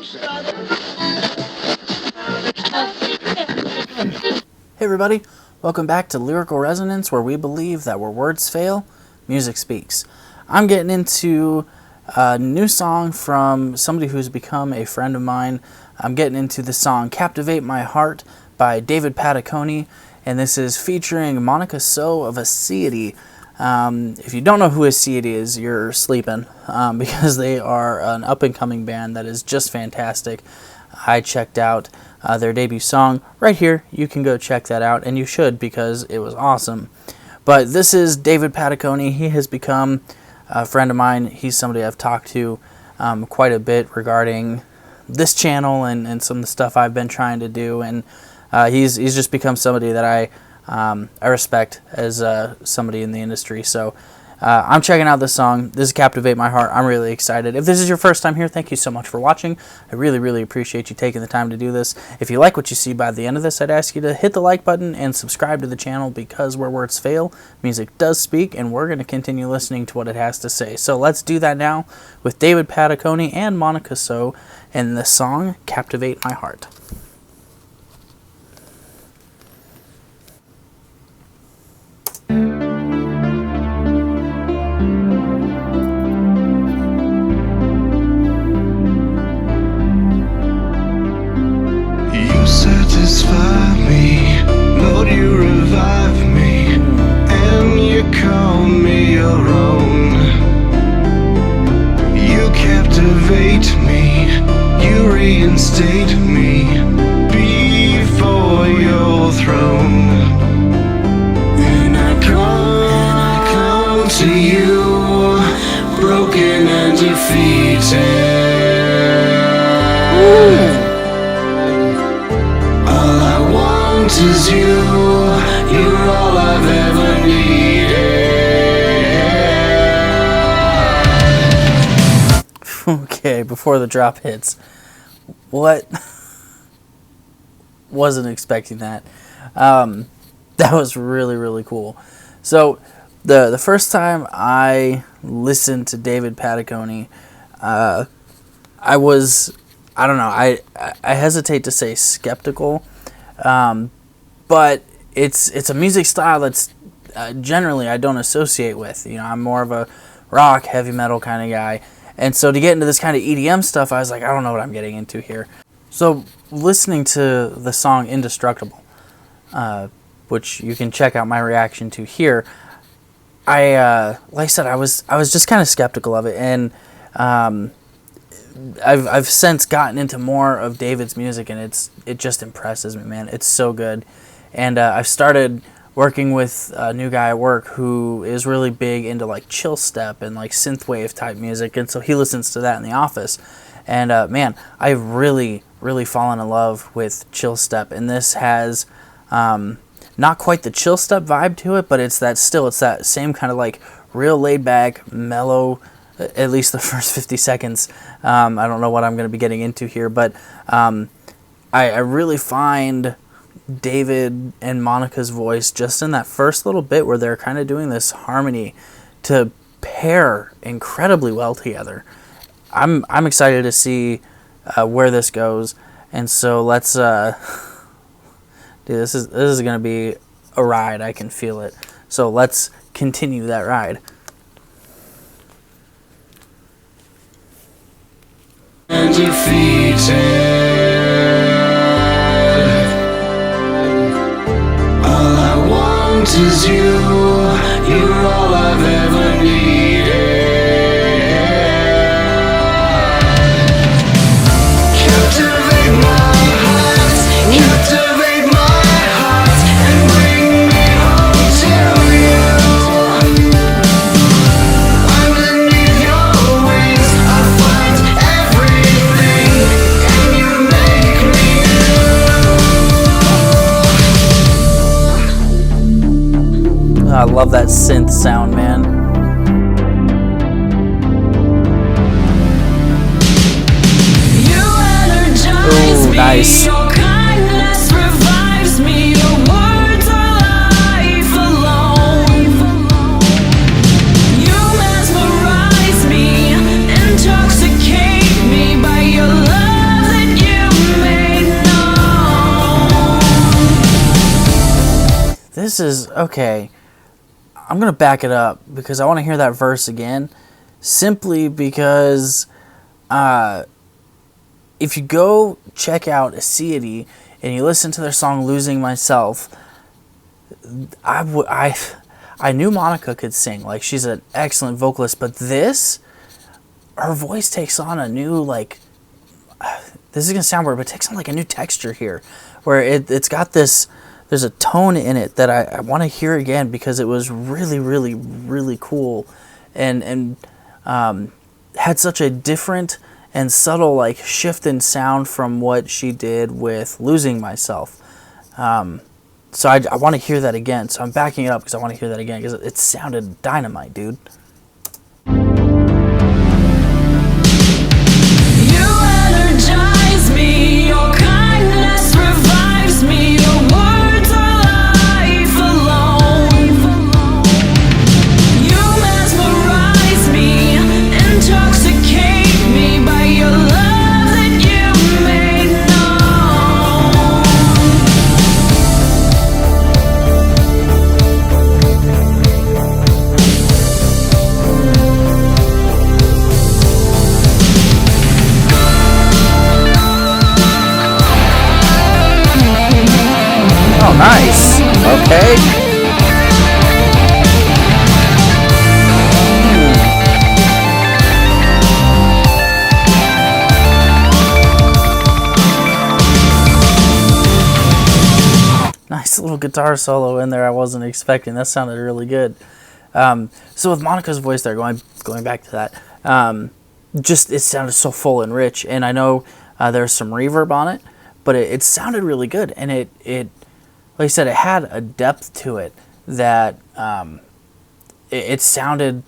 Hey everybody, welcome back to Lyrical Resonance, where we believe that where words fail, music speaks. I'm getting into a new song from somebody who's become a friend of mine. I'm getting into the song Captivate My Heart by David Pataconi, and this is featuring Monica So of Aseity. If you don't know who Aseity is, you're sleeping, because they are an up-and-coming band that is just fantastic. I checked out their debut song right here. You can go check that out, and you should, because it was awesome. But this is David Pataconi. He has become a friend of mine. He's somebody I've talked to quite a bit regarding this channel and some of the stuff I've been trying to do, and he's just become somebody that I respect as somebody in the industry. So I'm checking out this song. This is Captivate My Heart. I'm really excited. If this is your first time here, thank you so much for watching. I really appreciate you taking the time to do this. If you like what you see by the end of this, I'd ask you to hit the like button and subscribe to the channel, because where words fail, music does speak, and we're going to continue listening to what it has to say. So let's do that now with David Pataconi and Monica So and the song Captivate My Heart. Satisfy me, Lord, you revive me, and you call me your own. You captivate me, you reinstate me before your throne. And I come to you, broken and defeated. Is you, you're all I've ever needed. Okay, before the drop hits, what? Wasn't expecting that. That was really cool. So the first time I listened to David Pataconi, I don't know, I hesitate to say skeptical, but it's a music style that's generally I don't associate with. You know, I'm more of a rock, heavy metal kind of guy. And so to get into this kind of EDM stuff, I was like, I don't know what I'm getting into here. So listening to the song Indestructible, which you can check out my reaction to here, like I said, I was just kind of skeptical of it. And I've since gotten into more of David's music, and it just impresses me, man. It's so good. And I've started working with a new guy at work who is really big into like chillstep and like synthwave type music, and so he listens to that in the office. And man, I've really fallen in love with chillstep, and this has not quite the chillstep vibe to it, but it's that same kind of like real laid back, mellow. At least the first 50 seconds. I don't know what I'm going to be getting into here, but I really find David and Monica's voice just in that first little bit where they're kind of doing this harmony to pair incredibly well together. I'm excited to see where this goes, and so let's dude, this is going to be a ride. I can feel it. So let's continue that ride. And defeated. All I want is you, you're all I've ever needed. Captivate my heart, captivate my heart, and bring me home to you. Underneath your wings I find everything, and you make me new. I love that synth sound, man. Oh, nice. Your kindness revives me. Your words are life alone. You mesmerize me, intoxicate me by your love. this is okay. I'm gonna back it up because I want to hear that verse again, simply because if you go check out Aseity and you listen to their song "Losing Myself," I knew Monica could sing. Like, she's an excellent vocalist, but her voice takes on a new, like, this is gonna sound weird, but it takes on like a new texture here, where it's got this. There's a tone in it that I want to hear again because it was really, really, really cool, and had such a different and subtle like shift in sound from what she did with "Losing Myself." So I want to hear that again. So I'm backing it up because I want to hear that again because it sounded dynamite, dude. You energize me, your kindness revives me, your words are life alone. You mesmerize me, intoxicate me by your love that you made known. Oh, nice. Okay. Nice little guitar solo in there. I wasn't expecting. That sounded really good. So with Monica's voice there, going back to that, just it sounded so full and rich. And I know there's some reverb on it, but it sounded really good. And it like I said, it had a depth to it that it sounded.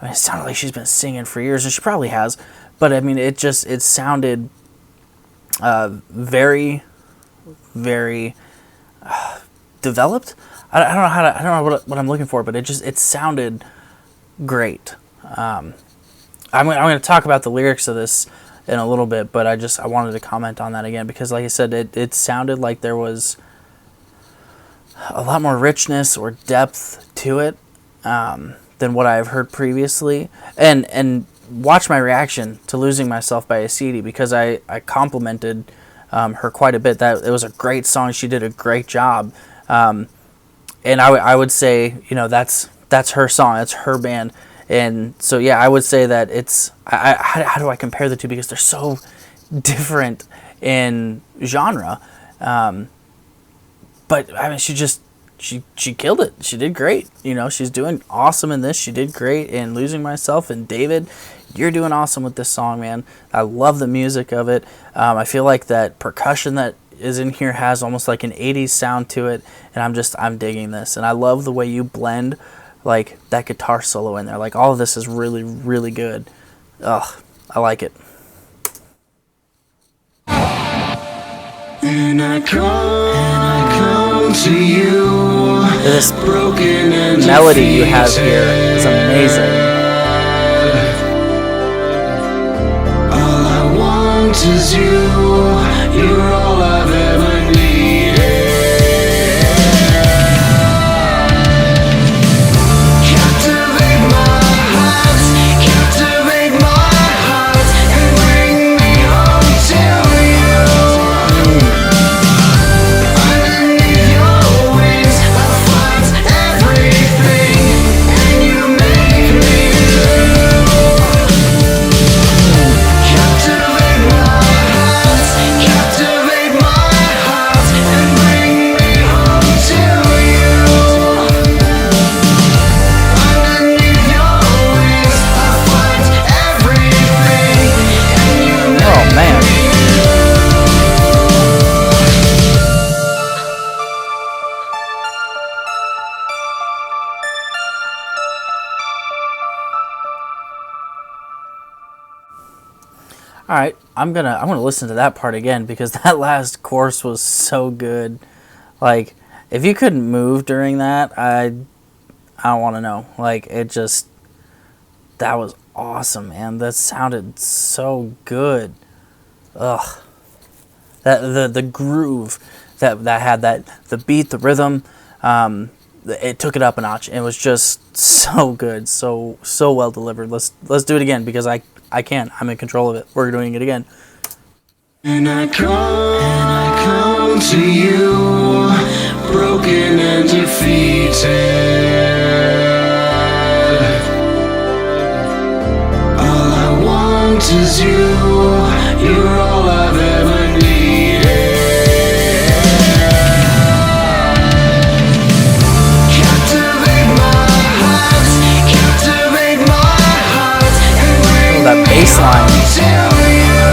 I mean, it sounded like she's been singing for years, and she probably has. But I mean, it sounded very, very developed. I don't know what I'm looking for, but it sounded great. I'm going to talk about the lyrics of this in a little bit, but I wanted to comment on that again because, like I said, it sounded like there was a lot more richness or depth to it than what I've heard previously. And watch my reaction to "Losing Myself" by Aseity because I complimented her quite a bit. That it was a great song. She did a great job. And I would say, that's her song. That's her band. And so, yeah, I would say that it's... how do I compare the two? Because they're so different in genre. But, I mean, she killed it. She did great. She's doing awesome in this. She did great in "Losing Myself." And David, you're doing awesome with this song, man. I love the music of it. I feel like that percussion that is in here has almost like an 80s sound to it, and I'm digging this. And I love the way you blend like that guitar solo in there. Like, all of this is really, really good. Ugh, I like it. And I come to you, This broken and melody you have here is amazing. all I want is you. You're all I've ever needed. Captivate my heart, and bring me home to you. Underneath your wings, I find everything, and you make me new. Captivate my heart, and bring me home to you. Underneath your wings, I find everything, and you make Oh, man. All right, I'm gonna listen to that part again because that last chorus was so good. Like, if you couldn't move during that, I don't want to know. Like, that was awesome, man. That sounded so good. Ugh, that the groove that had the beat, the rhythm, it took it up a notch. It was just so good, so well delivered. Let's do it again because I can. I'm in control of it. We're doing it again. And I come to you, broken and defeated. All I want is you, you're all I've ever needed. Captivate my heart, and bring That bass line. me to you.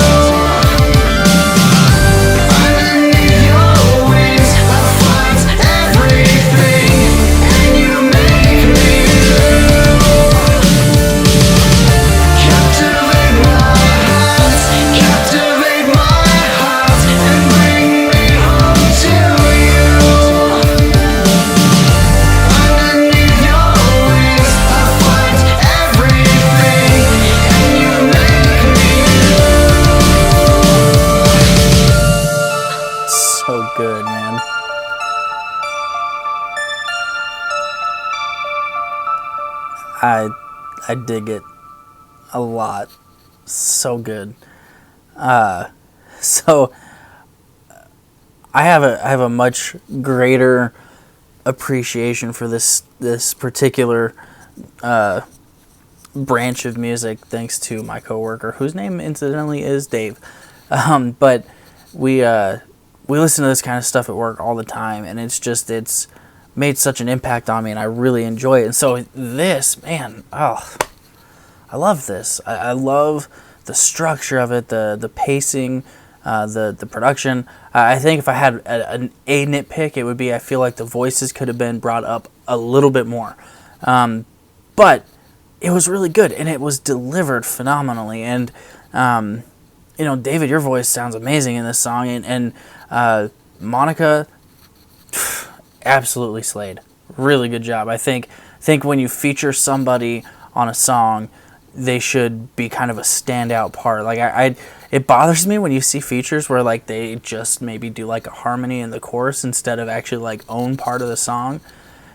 So good, man. I dig it a lot. So good. So I have a much greater appreciation for this particular branch of music thanks to my coworker, whose name incidentally is Dave. But we listen to this kind of stuff at work all the time, and it's made such an impact on me, and I really enjoy it. And so this, man, I love this. I love the structure of it, the pacing, the production. I think if I had a nitpick, it would be I feel like the voices could have been brought up a little bit more. But it was really good, and it was delivered phenomenally. And David, your voice sounds amazing in this song, and Monica, absolutely slayed. Really good job. I think when you feature somebody on a song, they should be kind of a standout part. Like it bothers me when you see features where like they just maybe do like a harmony in the chorus instead of actually like own part of the song.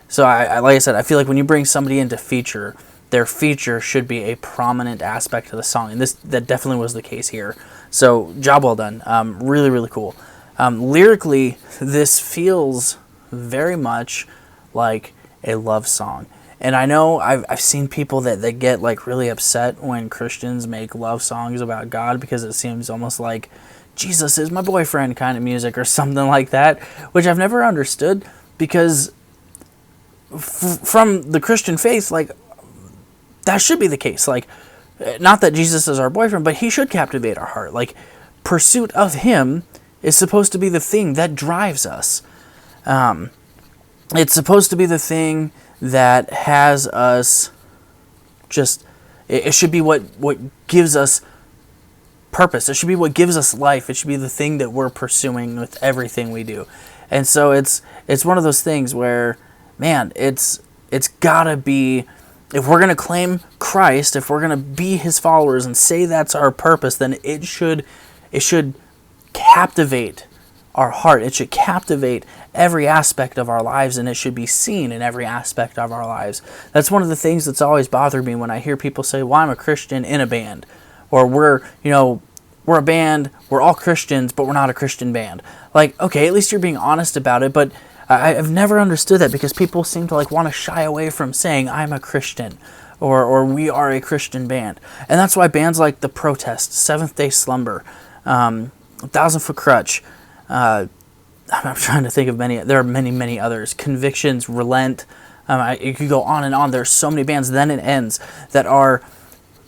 So I like I said, I feel like when you bring somebody into feature, their feature should be a prominent aspect of the song, and that definitely was the case here. So job well done. Really, really cool. Lyrically, this feels very much like a love song. And I know I've seen people that get like really upset when Christians make love songs about God because it seems almost like Jesus is my boyfriend kind of music or something like that, which I've never understood because from the Christian faith, like that should be the case. Like, not that Jesus is our boyfriend, but he should captivate our heart. Like, pursuit of him is supposed to be the thing that drives us. It's supposed to be the thing that has us just, it should be what gives us purpose. It should be what gives us life. It should be the thing that we're pursuing with everything we do. And so it's one of those things where, man, it's gotta be, if we're gonna claim Christ, if we're gonna be his followers and say that's our purpose, then it should captivate our heart. It should captivate every aspect of our lives, and it should be seen in every aspect of our lives. That's one of the things that's always bothered me when I hear people say, well, I'm a Christian in a band, or we're a band, we're all Christians, but we're not a Christian band. Like, okay, at least you're being honest about it, but I've never understood that because people seem to like want to shy away from saying I'm a Christian or we are a Christian band. And that's why bands like The Protest, Seventh Day Slumber, 1,000 Foot Crutch, I'm trying to think of many, there are many others, Convictions, Relent, you could go on and on. There's so many bands, Then It Ends, that are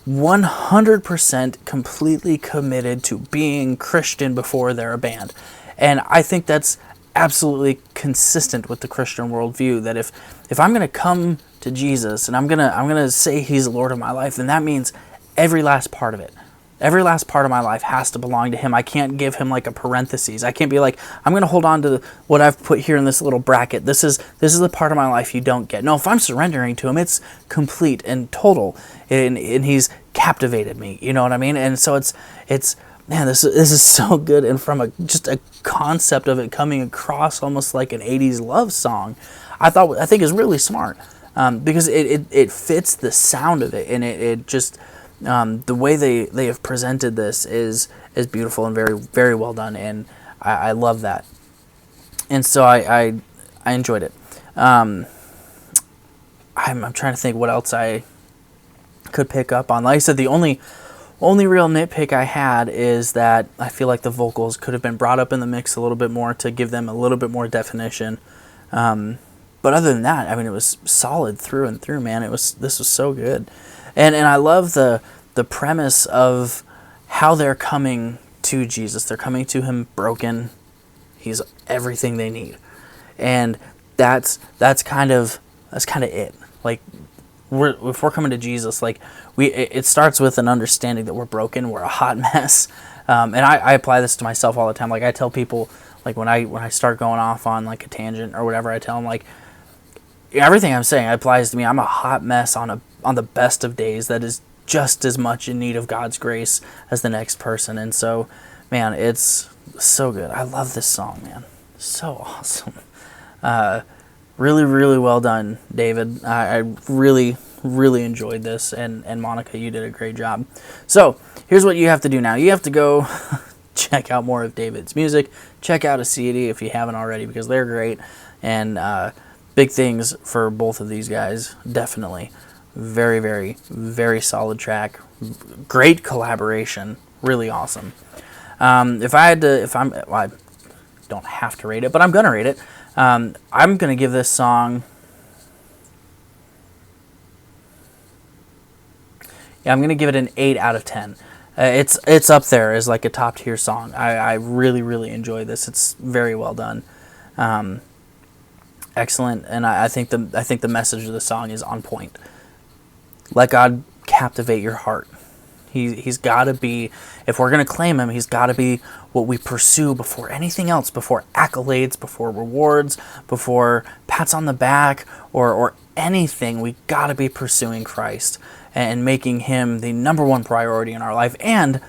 100% completely committed to being Christian before they're a band. And I think that's absolutely consistent with the Christian worldview, that if I'm going to come to Jesus and I'm going to say he's the Lord of my life, then that means every last part of it. Every last part of my life has to belong to him. I can't give him like a parentheses. I can't be like, I'm going to hold on to what I've put here in this little bracket. This is the part of my life you don't get. No, if I'm surrendering to him, it's complete and total, and he's captivated me. You know what I mean? And so it's man, this is so good. And from just a concept of it coming across almost like an 80s love song, I think is really smart, because it fits the sound of it, and it just the way they have presented this is beautiful and very, very well done, and I love that, and so I enjoyed it. I'm trying to think what else I could pick up on. Like I said, the only real nitpick I had is that I feel like the vocals could have been brought up in the mix a little bit more to give them a little bit more definition. But other than that, I mean, it was solid through and through, man. This was so good, and I love the premise of how they're coming to Jesus. They're coming to him broken. He's everything they need, and that's kind of it. Like, if we're coming to Jesus, like it starts with an understanding that we're broken, we're a hot mess, and I apply this to myself all the time. Like, I tell people, like when I start going off on like a tangent or whatever, I tell them like everything I'm saying applies to me. I'm a hot mess on the best of days that is just as much in need of God's grace as the next person. And so, man, it's so good. I love this song, man. So awesome. Really, really well done, David. I really, really enjoyed this, and Monica, you did a great job. So here's what you have to do now. You have to go check out more of David's music. Check out Aseity if you haven't already, because they're great, and big things for both of these guys, definitely. Very, very, very solid track. Great collaboration. Really awesome. I don't have to rate it, but I'm going to rate it. I'm going to give this song... I'm going to give it an 8 out of 10. It's up there as like a top tier song. I really, really enjoy this. It's very well done. Excellent, and I think the message of the song is on point. Let God captivate your heart. He's got to be, if we're going to claim him, he's got to be what we pursue before anything else, before accolades, before rewards, before pats on the back, or anything. We got to be pursuing Christ and making him the number one priority in our life, and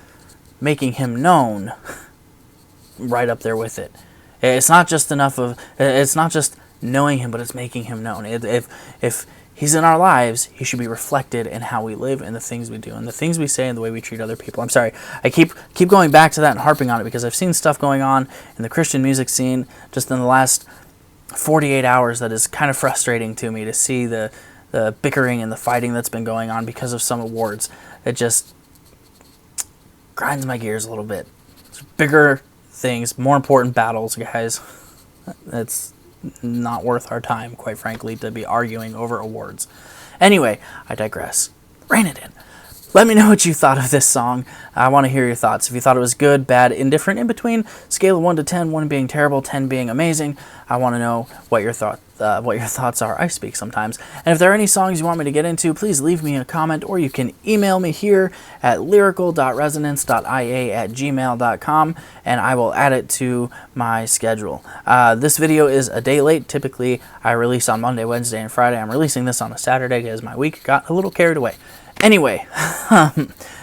making him known right up there with it. It's not just knowing him, but it's making him known. If he's in our lives, he should be reflected in how we live and the things we do and the things we say and the way we treat other people. I'm sorry, I keep going back to that and harping on it, because I've seen stuff going on in the Christian music scene just in the last 48 hours that is kind of frustrating to me, to see the bickering and the fighting that's been going on because of some awards. It just grinds my gears a little bit. It's bigger things, more important battles, guys. It's not worth our time, quite frankly, to be arguing over awards. Anyway, I digress. Rein it in. Let me know what you thought of this song. I want to hear your thoughts. If you thought it was good, bad, indifferent, in between, scale of 1 to 10, 1 being terrible, 10 being amazing. I want to know what your thoughts are. I speak sometimes. And if there are any songs you want me to get into, please leave me a comment, or you can email me here at lyrical.resonance.ia@gmail.com, and I will add it to my schedule. This video is a day late. Typically, I release on Monday, Wednesday, and Friday. I'm releasing this on a Saturday because my week got a little carried away. Anyway,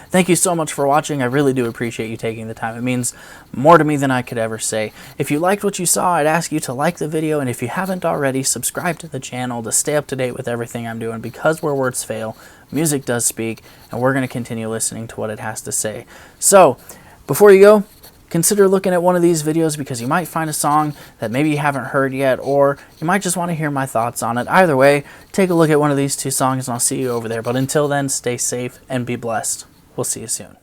thank you so much for watching. I really do appreciate you taking the time. It means more to me than I could ever say. If you liked what you saw, I'd ask you to like the video, and if you haven't already, subscribe to the channel to stay up to date with everything I'm doing, because where words fail, music does speak, and we're going to continue listening to what it has to say. So, before you go, consider looking at one of these videos, because you might find a song that maybe you haven't heard yet, or you might just want to hear my thoughts on it. Either way, take a look at one of these two songs, and I'll see you over there. But until then, stay safe and be blessed. We'll see you soon.